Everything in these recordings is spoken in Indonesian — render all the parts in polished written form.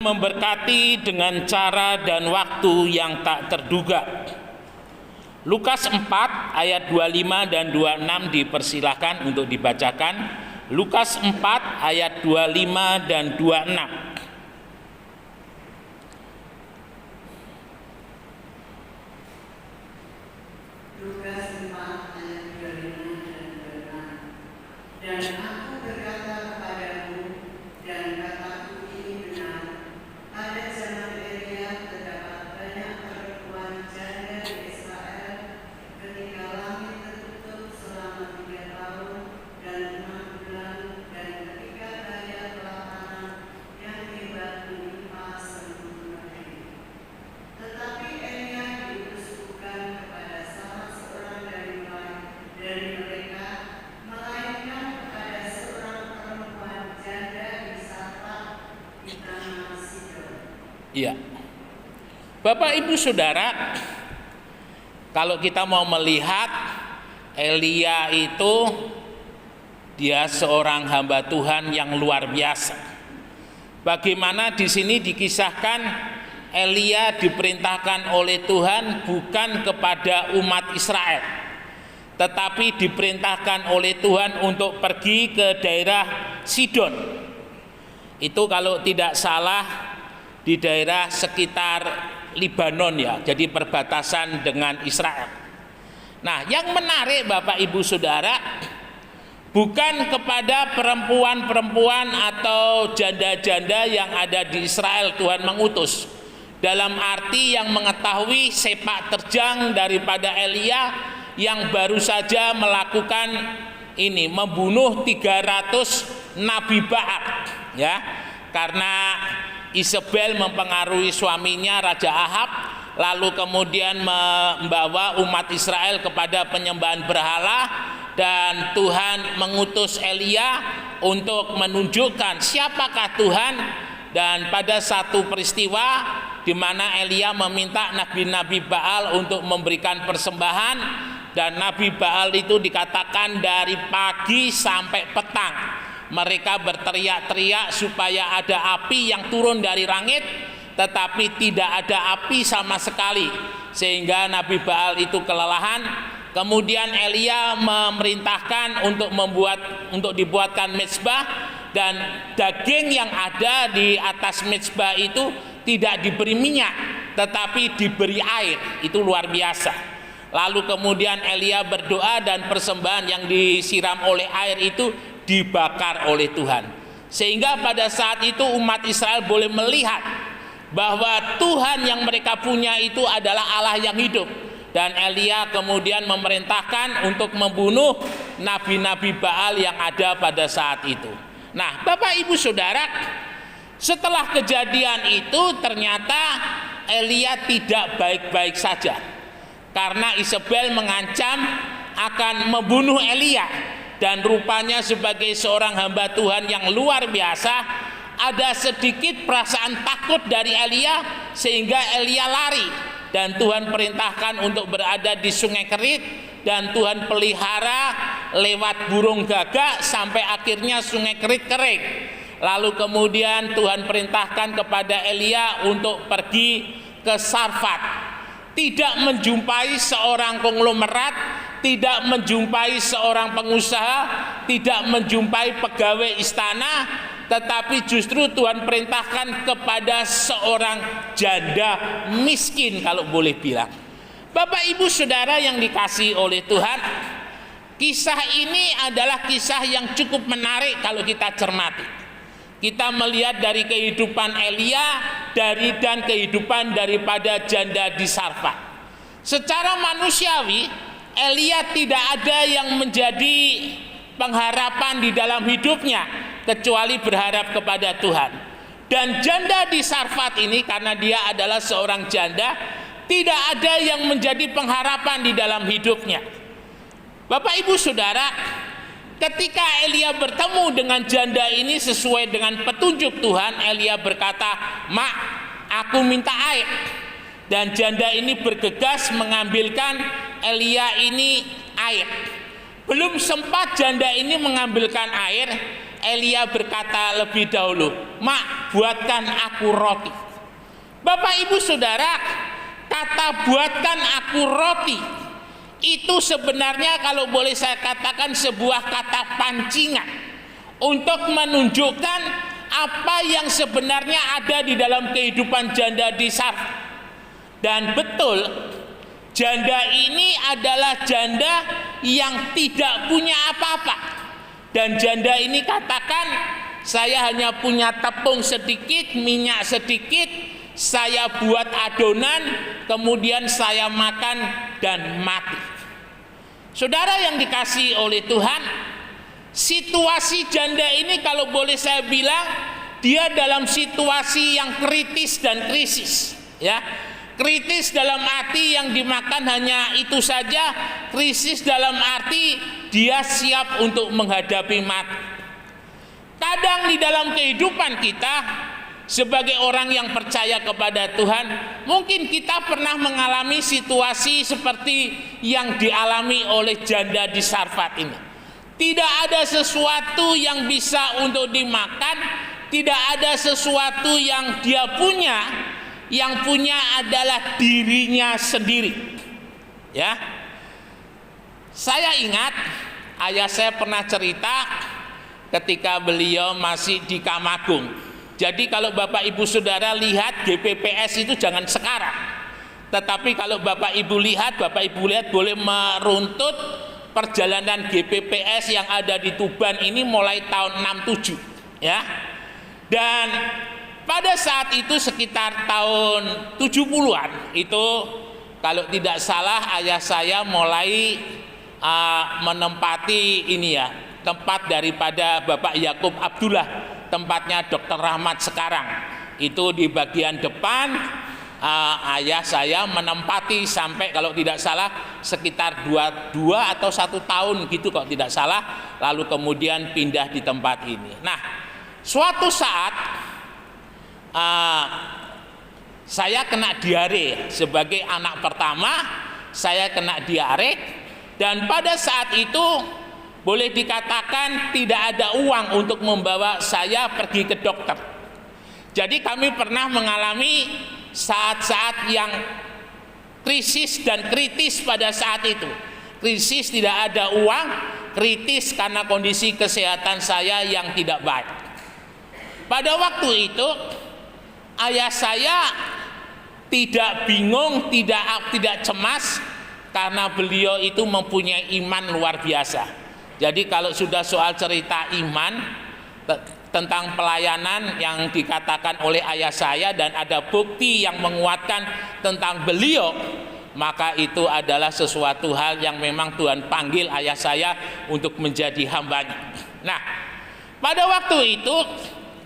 memberkati dengan cara dan waktu yang tak terduga. Lukas 4 ayat 25 dan 26 dipersilahkan untuk dibacakan. Lukas 4 ayat 25 dan 26. Lukas 4 ayat 25 dan 26. Dan aku berkata kepadamu, dan kataku ini benar, pada zaman Elia terdapat banyak perempuan janda di Israel ketika langit tertutup selama 3 tahun dan 6 bulan, dan ketika bahaya kelaparan yang hebat menimpa seluruh negeri. Tetapi Elia diutus bukan kepada salah seorang dari mereka, melainkan kepada seorang perempuan janda di Sarfat di tanah Sidon. Iya. Bapak Ibu Saudara, kalau kita mau melihat Elia itu dia seorang hamba Tuhan yang luar biasa. Bagaimana di sini dikisahkan Elia diperintahkan oleh Tuhan bukan kepada umat Israel, tetapi diperintahkan oleh Tuhan untuk pergi ke daerah Sidon. Itu kalau tidak salah di daerah sekitar Libanon ya, jadi perbatasan dengan Israel. Nah, yang menarik Bapak Ibu Saudara, bukan kepada perempuan-perempuan atau janda-janda yang ada di Israel Tuhan mengutus, dalam arti yang mengetahui sepak terjang daripada Elia yang baru saja melakukan ini, membunuh 300 nabi Baal ya, karena Isabel mempengaruhi suaminya Raja Ahab, lalu kemudian membawa umat Israel kepada penyembahan berhala, dan Tuhan mengutus Elia untuk menunjukkan siapakah Tuhan. Dan pada satu peristiwa di mana Elia meminta nabi-nabi Baal untuk memberikan persembahan, dan nabi Baal itu dikatakan dari pagi sampai petang mereka berteriak-teriak supaya ada api yang turun dari langit, tetapi tidak ada api sama sekali, sehingga nabi Baal itu kelelahan. Kemudian Elia memerintahkan untuk dibuatkan mezbah, dan daging yang ada di atas mezbah itu tidak diberi minyak, tetapi diberi air. Itu luar biasa. Lalu kemudian Elia berdoa, dan persembahan yang disiram oleh air itu dibakar oleh Tuhan, sehingga pada saat itu umat Israel boleh melihat bahwa Tuhan yang mereka punya itu adalah Allah yang hidup. Dan Elia kemudian memerintahkan untuk membunuh nabi-nabi Baal yang ada pada saat itu. Nah, Bapak Ibu Saudara, setelah kejadian itu ternyata Elia tidak baik-baik saja, karena Isabel mengancam akan membunuh Elia. Dan rupanya sebagai seorang hamba Tuhan yang luar biasa, ada sedikit perasaan takut dari Elia, sehingga Elia lari, dan Tuhan perintahkan untuk berada di Sungai Kerit, dan Tuhan pelihara lewat burung gagak sampai akhirnya Sungai Kerit kering. Lalu kemudian Tuhan perintahkan kepada Elia untuk pergi ke Sarfat, tidak menjumpai seorang konglomerat, tidak menjumpai seorang pengusaha, tidak menjumpai pegawai istana, tetapi justru Tuhan perintahkan kepada seorang janda miskin, kalau boleh bilang. Bapak Ibu Saudara yang dikasihi oleh Tuhan, kisah ini adalah kisah yang cukup menarik kalau kita cermati. Kita melihat dari kehidupan Elia dan kehidupan daripada janda di Sarfat. Secara manusiawi, Elia tidak ada yang menjadi pengharapan di dalam hidupnya kecuali berharap kepada Tuhan. Dan janda di Sarfat ini, karena dia adalah seorang janda, tidak ada yang menjadi pengharapan di dalam hidupnya. Bapak Ibu Saudara, ketika Elia bertemu dengan janda ini sesuai dengan petunjuk Tuhan, Elia berkata, "Mak, aku minta air." Dan janda ini bergegas mengambilkan Elia ini air. Belum sempat janda ini mengambilkan air, Elia berkata lebih dahulu, "Mak, buatkan aku roti." Bapak Ibu Saudara, kata "buatkan aku roti" itu sebenarnya kalau boleh saya katakan sebuah kata pancingan untuk menunjukkan apa yang sebenarnya ada di dalam kehidupan janda di Sarfat. Dan betul, janda ini adalah janda yang tidak punya apa-apa. Dan janda ini katakan, "Saya hanya punya tepung sedikit, minyak sedikit, saya buat adonan, kemudian saya makan dan mati." Saudara yang dikasihi oleh Tuhan, situasi janda ini kalau boleh saya bilang, dia dalam situasi yang kritis dan krisis, ya. Kritis dalam arti yang dimakan hanya itu saja, krisis dalam arti dia siap untuk menghadapi mati. Kadang di dalam kehidupan kita sebagai orang yang percaya kepada Tuhan, mungkin kita pernah mengalami situasi seperti yang dialami oleh janda di Sarfat ini. Tidak ada sesuatu yang bisa untuk dimakan, tidak ada sesuatu yang dia punya. Yang punya adalah dirinya sendiri. Ya. Saya ingat ayah saya pernah cerita ketika beliau masih di Kamagung. Jadi kalau Bapak Ibu Saudara lihat GPPS itu jangan sekarang. Tetapi kalau Bapak Ibu lihat boleh meruntut perjalanan GPPS yang ada di Tuban ini mulai tahun 67, ya. Dan pada saat itu sekitar tahun 70-an itu kalau tidak salah ayah saya mulai menempati ini ya, tempat daripada Bapak Yakub Abdullah, tempatnya Dr. Rahmat sekarang. Itu di bagian depan ayah saya menempati sampai kalau tidak salah sekitar 2 atau 1 tahun gitu kalau tidak salah, lalu kemudian pindah di tempat ini. Nah, suatu saat saya kena diare sebagai anak pertama, saya kena diare, dan pada saat itu boleh dikatakan tidak ada uang untuk membawa saya pergi ke dokter. Jadi kami pernah mengalami saat-saat yang krisis dan kritis pada saat itu. Krisis tidak ada uang, kritis karena kondisi kesehatan saya yang tidak baik. Pada waktu itu ayah saya tidak bingung, tidak cemas karena beliau itu mempunyai iman luar biasa. Jadi kalau sudah soal cerita iman tentang pelayanan yang dikatakan oleh ayah saya dan ada bukti yang menguatkan tentang beliau, maka itu adalah sesuatu hal yang memang Tuhan panggil ayah saya untuk menjadi hambanya. Nah, pada waktu itu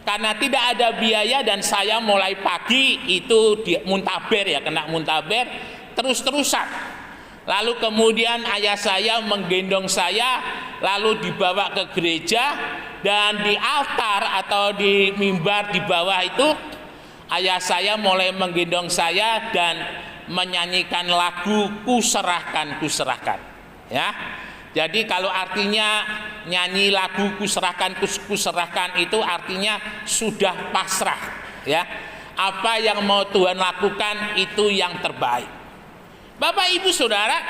karena tidak ada biaya dan saya mulai pagi itu di muntaber ya, kena muntaber terus-terusan. Lalu kemudian ayah saya menggendong saya lalu dibawa ke gereja, dan di altar atau di mimbar di bawah itu ayah saya mulai menggendong saya dan menyanyikan lagu Ku serahkan, ku serahkan, ya. Jadi kalau artinya nyanyi lagu ku serahkan itu artinya sudah pasrah, ya. Apa yang mau Tuhan lakukan itu yang terbaik. Bapak Ibu Saudara,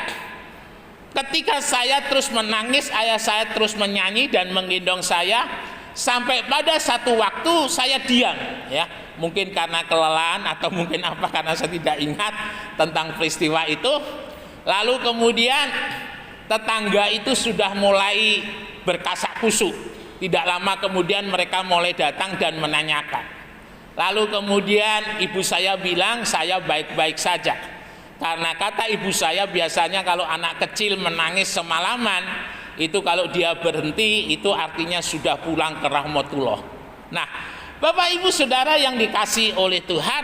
ketika saya terus menangis, ayah saya terus menyanyi dan menggendong saya sampai pada satu waktu saya diam, ya. Mungkin karena kelelahan atau mungkin apa karena saya tidak ingat tentang peristiwa itu. Lalu kemudian tetangga itu sudah mulai berkasak kusuk. Tidak lama kemudian mereka mulai datang dan menanyakan. Lalu kemudian ibu saya bilang saya baik-baik saja. Karena kata ibu saya biasanya kalau anak kecil menangis semalaman, itu kalau dia berhenti itu artinya sudah pulang ke rahmatullah. Nah, Bapak Ibu Saudara yang dikasihi oleh Tuhan,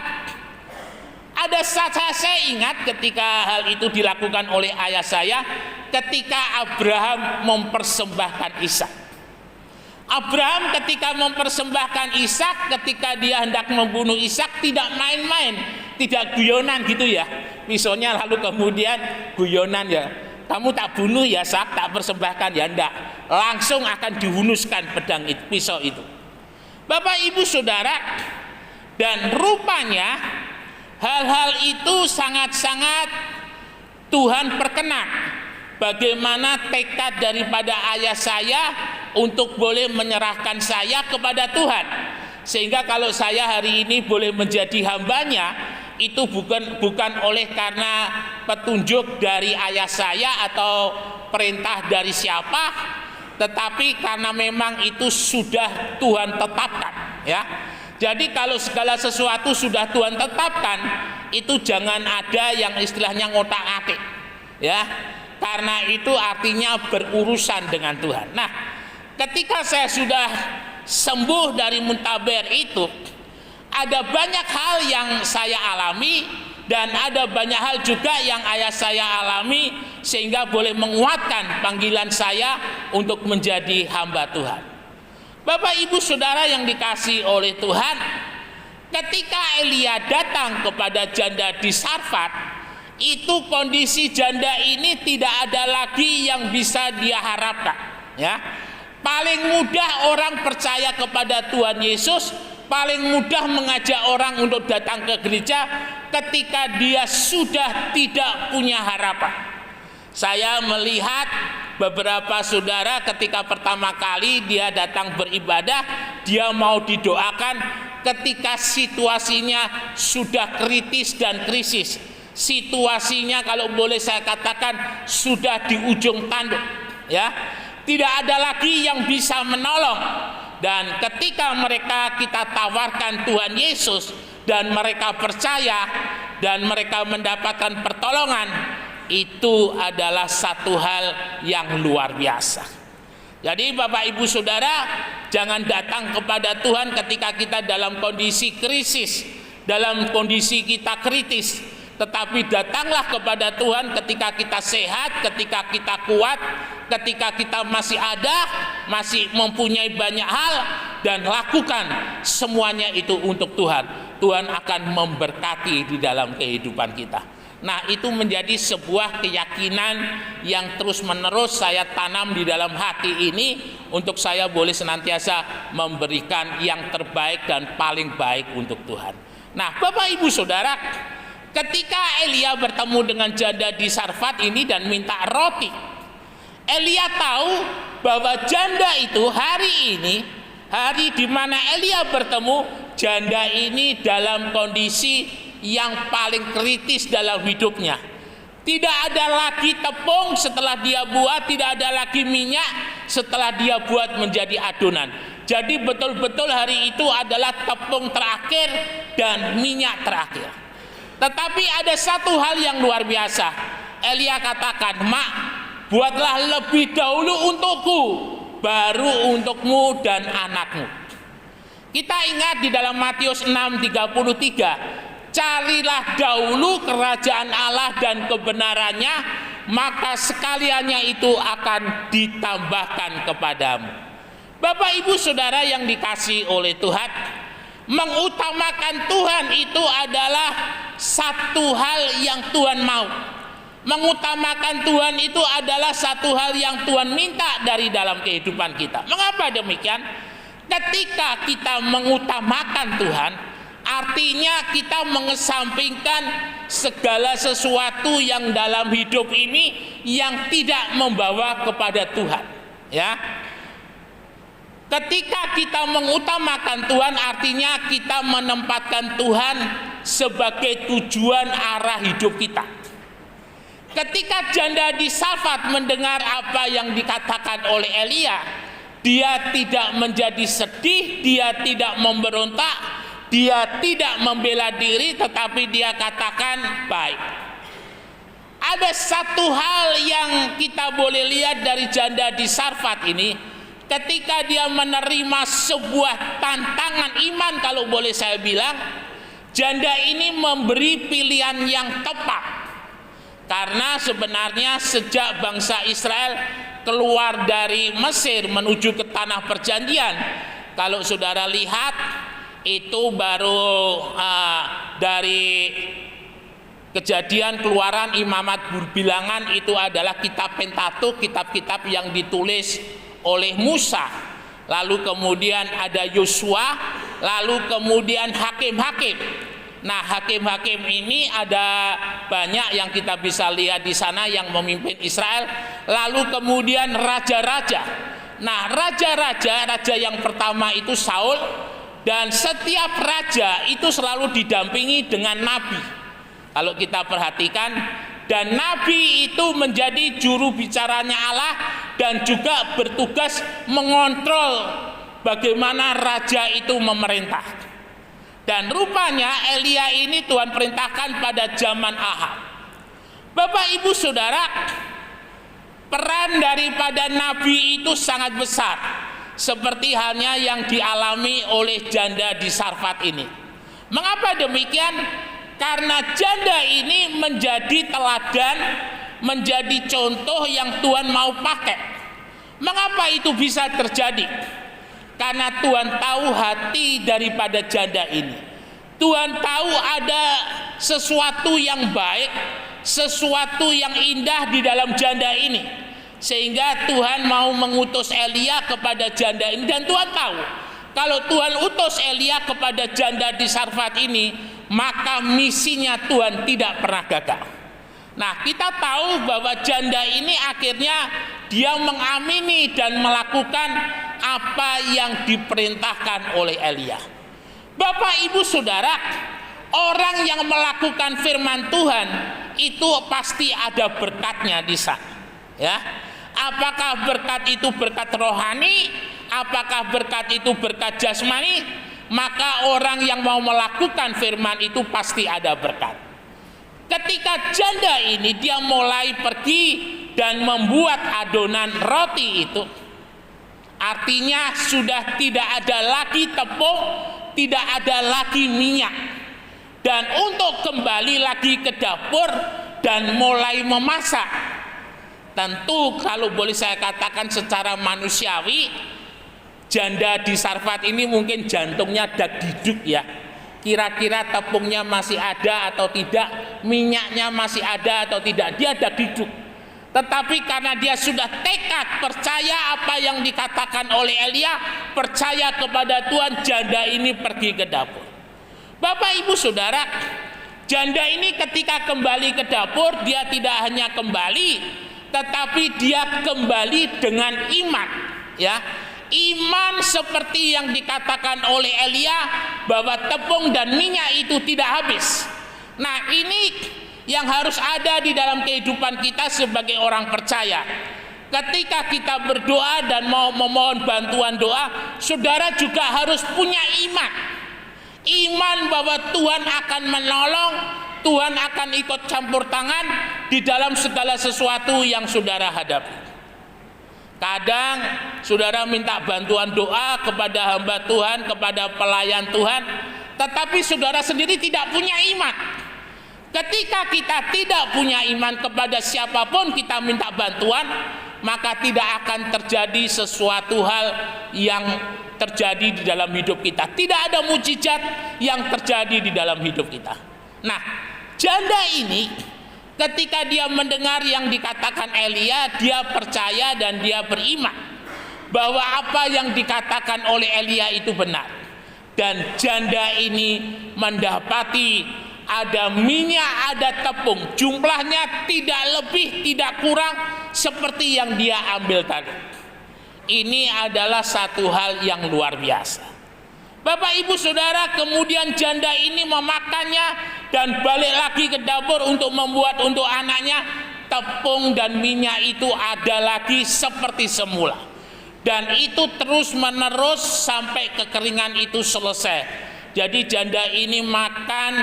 ada saat saya ingat ketika hal itu dilakukan oleh ayah saya ketika Abraham mempersembahkan Ishak. Abraham ketika mempersembahkan Ishak, ketika dia hendak membunuh Ishak tidak main-main, tidak guyonan gitu ya. Misalnya lalu kemudian guyonan ya. kamu tak bunuh ya Sak, tak persembahkan ya, enggak, langsung akan dihunuskan pedang itu, pisau itu. Bapak Ibu Saudara, dan rupanya hal-hal itu sangat-sangat Tuhan perkenan. Bagaimana tekad daripada ayah saya untuk boleh menyerahkan saya kepada Tuhan, sehingga kalau saya hari ini boleh menjadi hambanya, itu bukan oleh karena petunjuk dari ayah saya atau perintah dari siapa, tetapi karena memang itu sudah Tuhan tetapkan, ya. Jadi kalau segala sesuatu sudah Tuhan tetapkan, itu jangan ada yang istilahnya ngotak-atik, ya. Karena itu artinya berurusan dengan Tuhan. Nah, ketika saya sudah sembuh dari muntaber itu, ada banyak hal yang saya alami dan ada banyak hal juga yang ayah saya alami, sehingga boleh menguatkan panggilan saya untuk menjadi hamba Tuhan. Bapak Ibu Saudara yang dikasihi oleh Tuhan, ketika Elia datang kepada janda di Sarfat, itu kondisi janda ini tidak ada lagi yang bisa dia harapkan, ya. Paling mudah orang percaya kepada Tuhan Yesus, paling mudah mengajak orang untuk datang ke gereja ketika dia sudah tidak punya harapan. Saya melihat beberapa saudara ketika pertama kali dia datang beribadah, dia mau didoakan ketika situasinya sudah kritis dan krisis. Situasinya kalau boleh saya katakan sudah di ujung tanduk, ya. Tidak ada lagi yang bisa menolong. Dan ketika mereka kita tawarkan Tuhan Yesus dan mereka percaya dan mereka mendapatkan pertolongan, itu adalah satu hal yang luar biasa. Jadi Bapak Ibu Saudara, jangan datang kepada Tuhan ketika kita dalam kondisi krisis, dalam kondisi kita kritis, tetapi datanglah kepada Tuhan ketika kita sehat, ketika kita kuat, ketika kita masih ada, masih mempunyai banyak hal, dan lakukan semuanya itu untuk Tuhan. Tuhan akan memberkati di dalam kehidupan kita. Nah, itu menjadi sebuah keyakinan yang terus-menerus saya tanam di dalam hati ini, untuk saya boleh senantiasa memberikan yang terbaik dan paling baik untuk Tuhan. Nah, Bapak Ibu Saudara, ketika Elia bertemu dengan janda di Sarfat ini dan minta roti, Elia tahu bahwa janda itu hari ini, hari di mana Elia bertemu, janda ini dalam kondisi yang paling kritis dalam hidupnya. Tidak ada lagi tepung setelah dia buat, tidak ada lagi minyak setelah dia buat menjadi adonan. Jadi betul-betul hari itu adalah tepung terakhir dan minyak terakhir. Tetapi ada satu hal yang luar biasa. Elia katakan, "Mak, buatlah lebih dahulu untukku, baru untukmu dan anakmu." Kita ingat di dalam Matius 6:33, "Carilah dahulu kerajaan Allah dan kebenarannya, maka sekaliannya itu akan ditambahkan kepadamu." Bapak Ibu Saudara yang dikasihi oleh Tuhan, mengutamakan Tuhan itu adalah satu hal yang Tuhan mau. Mengutamakan Tuhan itu adalah satu hal yang Tuhan minta dari dalam kehidupan kita. Mengapa demikian? Ketika kita mengutamakan Tuhan, artinya kita mengesampingkan segala sesuatu yang dalam hidup ini yang tidak membawa kepada Tuhan, ya. Ketika kita mengutamakan Tuhan, artinya kita menempatkan Tuhan sebagai tujuan arah hidup kita. Ketika janda di Sarfat mendengar apa yang dikatakan oleh Elia, dia tidak menjadi sedih, dia tidak memberontak, dia tidak membela diri, tetapi dia katakan, "Baik." Ada satu hal yang kita boleh lihat dari janda di Sarfat ini. Ketika dia menerima sebuah tantangan iman, kalau boleh saya bilang, janda ini memberi pilihan yang tepat. Karena sebenarnya sejak bangsa Israel keluar dari Mesir menuju ke tanah perjanjian, kalau saudara lihat itu baru dari Kejadian, Keluaran, Imamat, Bilangan itu adalah kitab Pentatuk, kitab-kitab yang ditulis oleh Musa. Lalu kemudian ada Yosua, lalu kemudian hakim-hakim. Nah, hakim-hakim ini ada banyak yang kita bisa lihat di sana yang memimpin Israel. Lalu kemudian raja-raja. Nah, raja yang pertama itu Saul, dan setiap raja itu selalu didampingi dengan nabi. Kalau kita perhatikan, dan nabi itu menjadi juru bicaranya Allah dan juga bertugas mengontrol bagaimana raja itu memerintah. Dan rupanya Elia ini Tuhan perintahkan pada zaman Ahab. Bapak Ibu Saudara, peran daripada nabi itu sangat besar, seperti halnya yang dialami oleh janda di Sarfat ini. Mengapa demikian? Karena janda ini menjadi teladan, menjadi contoh yang Tuhan mau pakai. Mengapa itu bisa terjadi? Karena Tuhan tahu hati daripada janda ini. Tuhan tahu ada sesuatu yang baik, sesuatu yang indah di dalam janda ini. Sehingga Tuhan mau mengutus Elia kepada janda ini. Dan Tuhan tahu, kalau Tuhan utus Elia kepada janda di Sarfat ini, maka misinya Tuhan tidak pernah gagal. Nah, kita tahu bahwa janda ini akhirnya dia mengamini dan melakukan apa yang diperintahkan oleh Elia. Bapak Ibu Saudara, orang yang melakukan firman Tuhan itu pasti ada berkatnya di sana. Ya, apakah berkat itu berkat rohani, apakah berkat itu berkat jasmani? Maka orang yang mau melakukan firman itu pasti ada berkat. Ketika janda ini dia mulai pergi dan membuat adonan roti itu, artinya sudah tidak ada lagi tepung, tidak ada lagi minyak. Dan untuk kembali lagi ke dapur dan mulai memasak, tentu kalau boleh saya katakan secara manusiawi, janda di Sarfat ini mungkin jantungnya dagdiduk ya. Kira-kira tepungnya masih ada atau tidak, minyaknya masih ada atau tidak, dia dagdiduk. Tetapi karena dia sudah tekad percaya apa yang dikatakan oleh Elia, percaya kepada Tuhan, janda ini pergi ke dapur. Bapak Ibu Saudara, janda ini ketika kembali ke dapur, dia tidak hanya kembali, tetapi dia kembali dengan iman, ya. Iman seperti yang dikatakan oleh Elia, bahwa tepung dan minyak itu tidak habis. Nah, ini yang harus ada di dalam kehidupan kita sebagai orang percaya. Ketika kita berdoa dan mau memohon bantuan doa, saudara juga harus punya iman. Iman bahwa Tuhan akan menolong, Tuhan akan ikut campur tangan di dalam segala sesuatu yang saudara hadapi. Kadang saudara minta bantuan doa kepada hamba Tuhan, kepada pelayan Tuhan, tetapi saudara sendiri tidak punya iman. Ketika kita tidak punya iman kepada siapapun kita minta bantuan, maka tidak akan terjadi sesuatu hal yang terjadi di dalam hidup kita. Tidak ada mukjizat yang terjadi di dalam hidup kita. Nah, janda ini ketika dia mendengar yang dikatakan Elia, dia percaya dan dia beriman bahwa apa yang dikatakan oleh Elia itu benar. Dan janda ini mendapati ada minyak, ada tepung, jumlahnya tidak lebih, tidak kurang seperti yang dia ambil tadi. Ini adalah satu hal yang luar biasa. Bapak Ibu Saudara, kemudian janda ini memakannya dan balik lagi ke dapur untuk membuat untuk anaknya. Tepung dan minyak itu ada lagi seperti semula. Dan itu terus menerus sampai kekeringan itu selesai. Jadi janda ini makan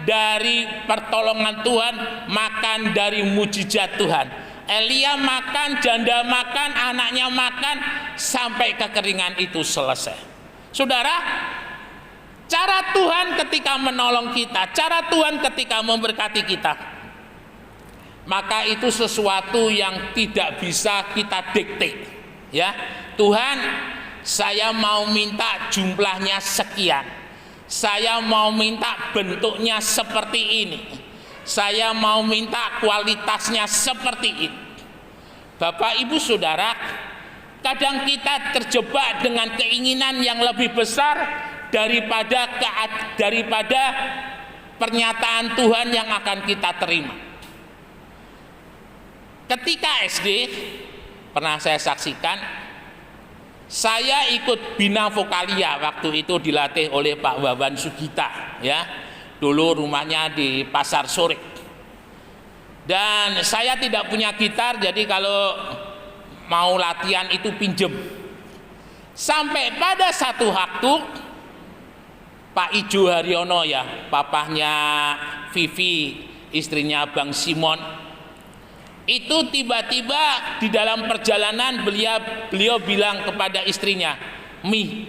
dari pertolongan Tuhan, makan dari mujizat Tuhan. Elia makan, janda makan, anaknya makan, sampai kekeringan itu selesai. Saudara, cara Tuhan ketika menolong kita, cara Tuhan ketika memberkati kita, maka itu sesuatu yang tidak bisa kita dikte. Ya, Tuhan, saya mau minta jumlahnya sekian, saya mau minta bentuknya seperti ini, Saya mau minta kualitasnya seperti ini. Bapak Ibu Saudara, kadang kita terjebak dengan keinginan yang lebih besar daripada pernyataan Tuhan yang akan kita terima. Ketika SD, pernah saya saksikan, saya ikut Bina Vokalia, waktu itu dilatih oleh Pak Wawan Sugita, ya. Dulu rumahnya di Pasar Sore. Dan saya tidak punya gitar, jadi kalau mau latihan itu pinjem. Sampai pada satu waktu Pak Ijo Haryono, ya, papahnya Vivi, istrinya Bang Simon, itu tiba-tiba di dalam perjalanan beliau bilang kepada istrinya, "Mi,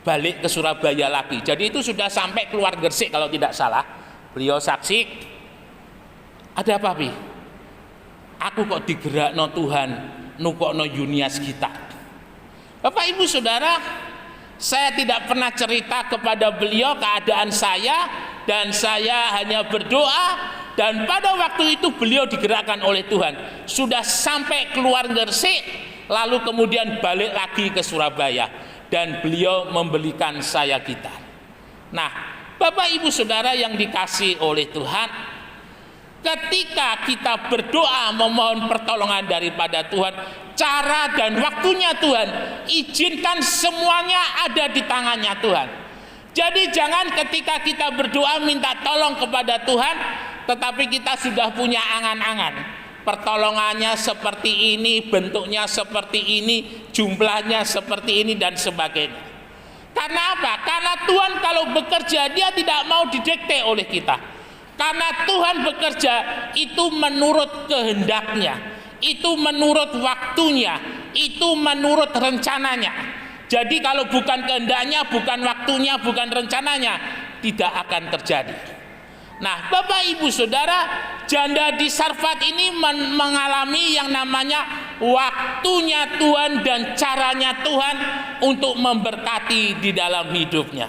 balik ke Surabaya lagi." Jadi itu sudah sampai keluar Gresik kalau tidak salah. Beliau saksi, "Ada apa, Pi? Aku kok digerakno Tuhan nukokno Yunias kita." Bapak Ibu Saudara, saya tidak pernah cerita kepada beliau keadaan saya, dan saya hanya berdoa, dan pada waktu itu beliau digerakkan oleh Tuhan. Sudah sampai keluar Gresik, lalu kemudian balik lagi ke Surabaya, dan beliau membelikan saya gitar. Nah, Bapak Ibu Saudara yang dikasihi oleh Tuhan, ketika kita berdoa memohon pertolongan daripada Tuhan, cara dan waktunya Tuhan, izinkan semuanya ada di tangannya Tuhan. Jadi jangan ketika kita berdoa minta tolong kepada Tuhan, tetapi kita sudah punya angan-angan, pertolongannya seperti ini, bentuknya seperti ini, jumlahnya seperti ini, dan sebagainya. Karena apa? Karena Tuhan kalau bekerja, dia tidak mau didikte oleh kita. Karena Tuhan bekerja itu menurut kehendaknya, itu menurut waktunya, itu menurut rencananya. Jadi kalau bukan kehendaknya, bukan waktunya, bukan rencananya, tidak akan terjadi. Nah, Bapak Ibu Saudara, janda di Sarfat ini mengalami yang namanya waktunya Tuhan dan caranya Tuhan untuk memberkati di dalam hidupnya.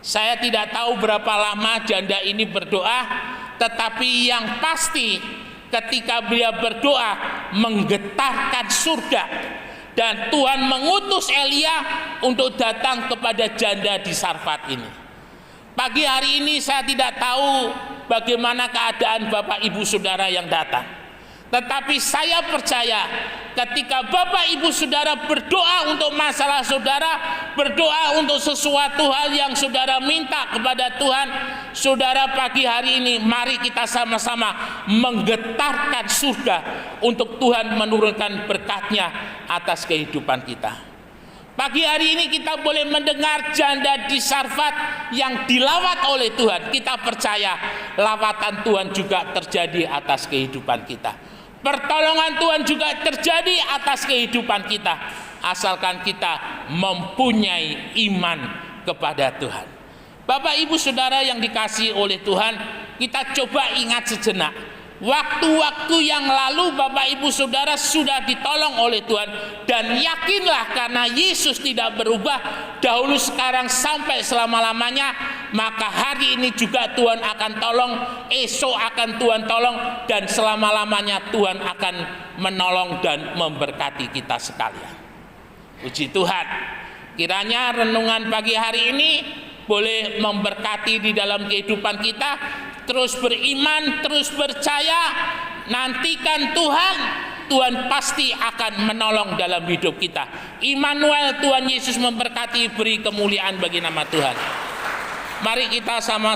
Saya tidak tahu berapa lama janda ini berdoa, tetapi yang pasti ketika beliau berdoa menggetarkan surga, dan Tuhan mengutus Elia untuk datang kepada janda di Sarfat ini. Pagi hari ini saya tidak tahu bagaimana keadaan Bapak Ibu Saudara yang datang, tetapi saya percaya ketika Bapak Ibu Saudara berdoa untuk masalah saudara, berdoa untuk sesuatu hal yang saudara minta kepada Tuhan, saudara pagi hari ini mari kita sama-sama menggetarkan surga untuk Tuhan menurunkan berkat-Nya atas kehidupan kita. Pagi hari ini kita boleh mendengar janda di Sarfat yang dilawat oleh Tuhan. Kita percaya lawatan Tuhan juga terjadi atas kehidupan kita. Pertolongan Tuhan juga terjadi atas kehidupan kita, asalkan kita mempunyai iman kepada Tuhan. Bapak Ibu Saudara yang dikasihi oleh Tuhan, kita coba ingat sejenak. Waktu-waktu yang lalu Bapak Ibu Saudara sudah ditolong oleh Tuhan, dan yakinlah karena Yesus tidak berubah dahulu, sekarang, sampai selama-lamanya, maka hari ini juga Tuhan akan tolong, esok akan Tuhan tolong, dan selama-lamanya Tuhan akan menolong dan memberkati kita sekalian. Puji Tuhan, kiranya renungan pagi hari ini boleh memberkati di dalam kehidupan kita. Terus beriman, terus percaya, nantikan Tuhan. Tuhan pasti akan menolong dalam hidup kita. Immanuel, Tuhan Yesus memberkati, beri kemuliaan bagi nama Tuhan. Mari kita sama-sama